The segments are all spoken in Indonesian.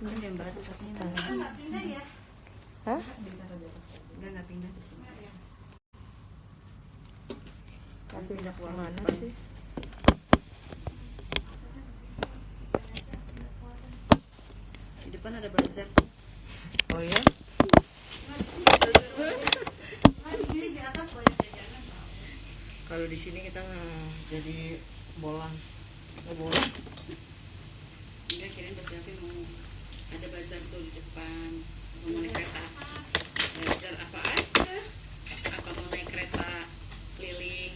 yang berat tapi nggak pindah ya? Hah? Nggak pindah di sini. Tapi pindah kemana sih? Di depan ada bazar. Oh ya? Di atas banyak jajanan. Kalau di sini kita jadi bolang. Bolang. Enggak, kirain Mbak Selvi mau ada bazar tuh di depan. Mau naik kereta. Bazar apa aja? Apa mau naik kereta keliling?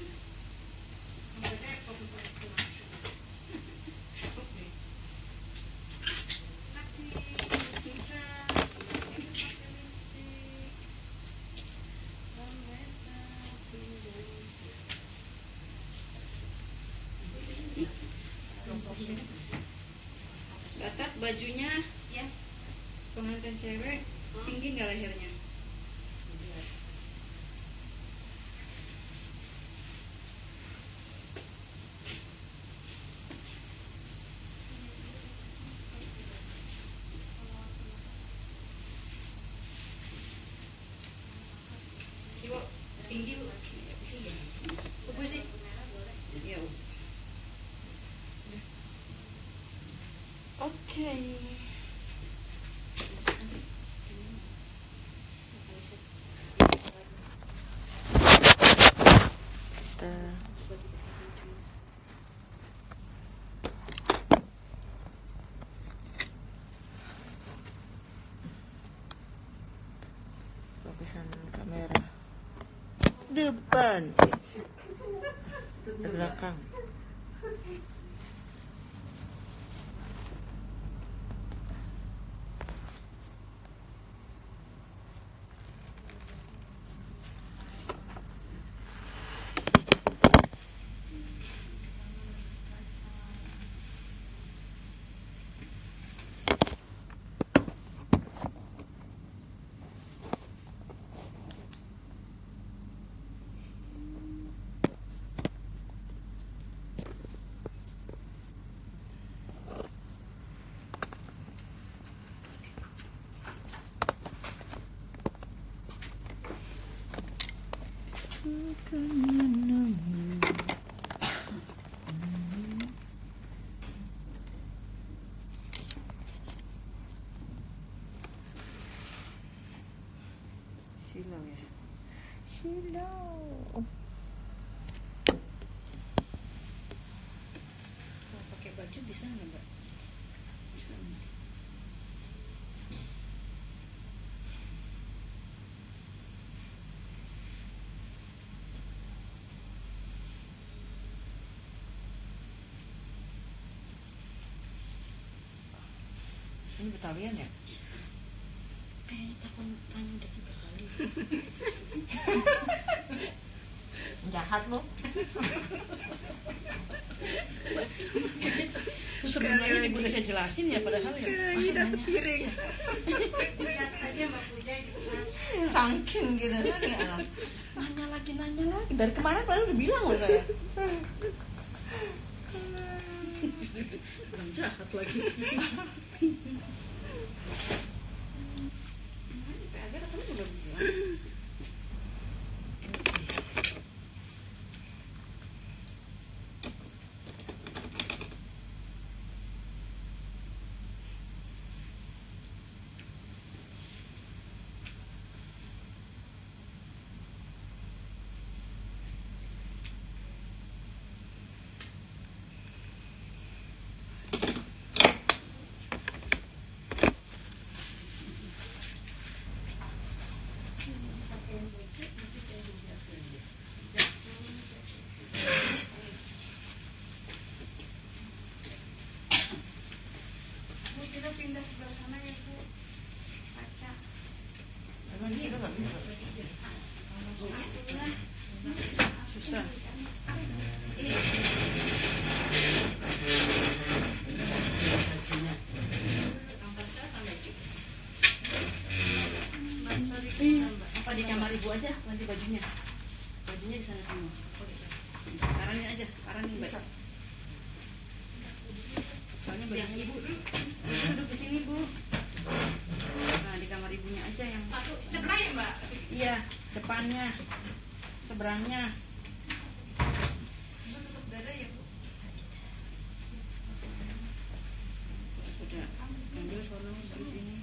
Batak bajunya ya pengantin cewek tinggi nggak lehernya? Ibu tinggi bu? Bagus sih. Iya. Oke. Fokusan kamera depan, di belakang. Silau ya. Silau. Kalau pakai baju bisa nggak Mbak? Bisa nggak? Ini Betawian ya? Telepon tanya udah 3 kali. Jahat lo. Terus sebenarnya ibu udah saya jelasin ya, padahal ya masih nanya piring. Cas aja Mbak Puja Sangkin gitu kan. nanya lagi. Dari kemarin padahal udah bilang loh saya. Orang jahat lagi. Agak katanya udah bilang. Kita pindah sebelah sana ya Bu. Kaca. Emang ini nggak bisa. Susah. Apa di kamar ibu aja ganti bajunya? Bajunya di sana semua. Parangin aja, parangin Mbak. Soalnya bajunya ibu duduk di sini Bu. Iya, depannya, seberangnya. Udah ambil sono dari sini.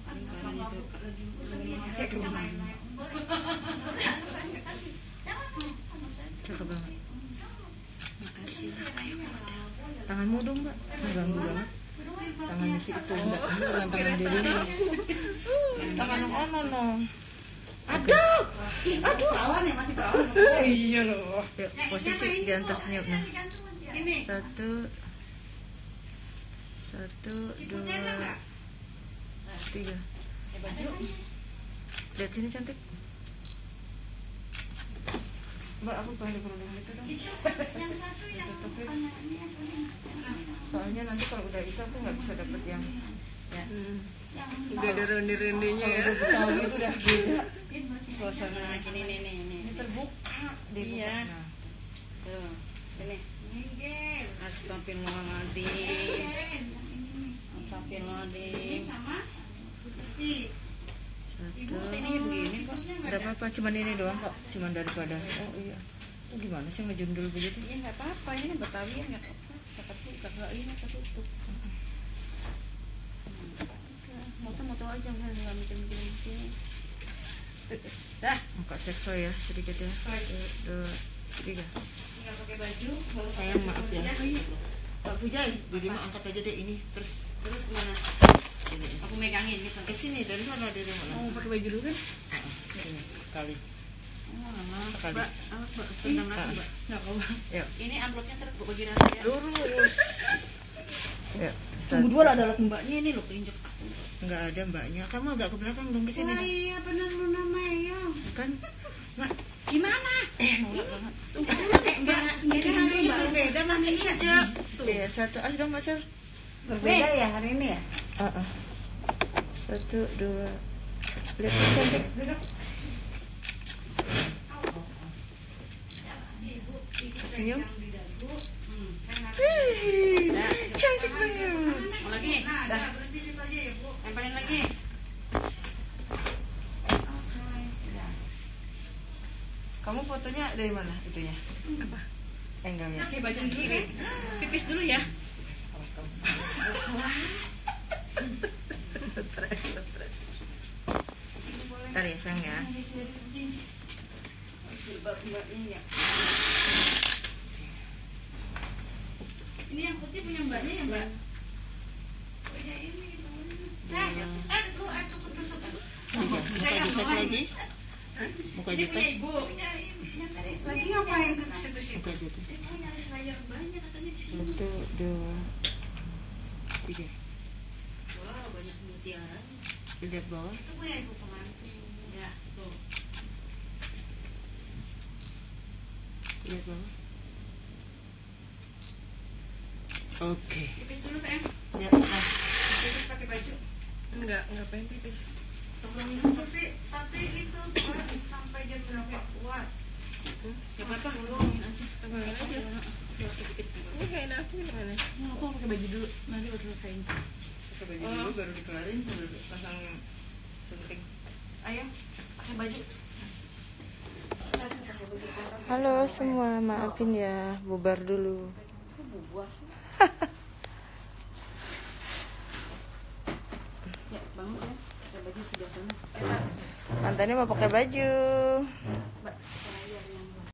Lingkaran itu cakep banget. Makasih. Tanganmu dong, Mbak. Mengganggu banget. Tangannya sih itu enggak, ini bukan tangan diri nih. Tangan yang ono no. Aduh. Perawan ya, masih perawan. Iya loh. Yuk, posisi di atas senyumnya. Satu, dua, tiga. Lihat sini cantik. Mbak, aku pengen kerudung itu dong. Yang satu yang anaknya Soalnya nanti kalau udah itu aku nggak bisa dapet yang ya. Udah ada ronde-rondenya ya. Udah Betawi itu udah beda. Suasana Ini nih. ini terbuka deh. Iya. Nah, Tuh, sini. astagfirullahaladzim. Astagfirullahaladzim. Satu. Ini begini kok. Udah apa-apa, cuman ini doang kok. Cuman daripada. Oh iya. Oh, gimana sih ngejundul begitu? Ya nggak apa-apa, ini Betawi nggak apa-apa. Kakak ini ketutup. Moto-moto aja nggak mikir-mikir. Dah. Muka sekso ya sedikit ya. Satu, dua, tiga. Nggak pakai baju. Sayang maaf ya. Pak Pujai, jadi mah angkat aja deh ini. Terus Kemana? ini. Aku megangin gitu. Ke sini dari mana dari mana? Mau pakai baju dulu kan? Ini sekali. Mbak, awas mbak, Tendang lagi mbak. Nggak apa Yuk. Ini amplopnya terus bagi nanti ya. Lurus. Ya. Tunggu dua lah ada alat mbaknya ini loh keinjek aku. Enggak ada mbaknya. Kamu agak ke belakang dong ke sini. Wah dong. iya benar lu namanya. Kan Mak, Gimana? nolak banget. Enggak, ini hari ini berbeda pakai hijab. Iya, satu as dong Mas. Berbeda ya hari ini ya? Satu, dua. Lihat cantik. Senyum. Cantik banget. Mau lagi? Dah. Tempelin lagi. Kamu fotonya dari mana itunya? Apa? Angle-nya. Oke, baju dulu ya. Pipis dulu ya. Stres. Ntar ya sayang ya. Mbaknya ya. Ini yang putih punya mbaknya ya mbak? Punya ini Muka jutek lagi. Muka Ini punya jutek. ibu. lagi ngapain ke situ-situ? Muka jutek. Ini nyari selayar banyak katanya di sini. Satu, dua, tiga. Wah, banyak mutiara. Lihat bawah. Itu punya ibu pengantin. Ya, tuh. Lihat bawah. Oke. Pipis dulu sayang. Ya. Pipis pakai baju. Enggak pengen pipis. Tolong minum Tapi itu kuat sampai jam berapa kuat? siapa apa? Tolongin aja. Tolongin aja. Biar sedikit. Ini kayak enak gimana? Nah, aku pakai baju dulu. Nanti baru selesaiin. Pakai baju dulu baru dikelarin baru pasang sunting. Ayo, pakai baju. Halo semua, maafin ya, bubar dulu. Ya, bangun ya. Pakai baju sebelah sana. Mantannya mau pakai baju.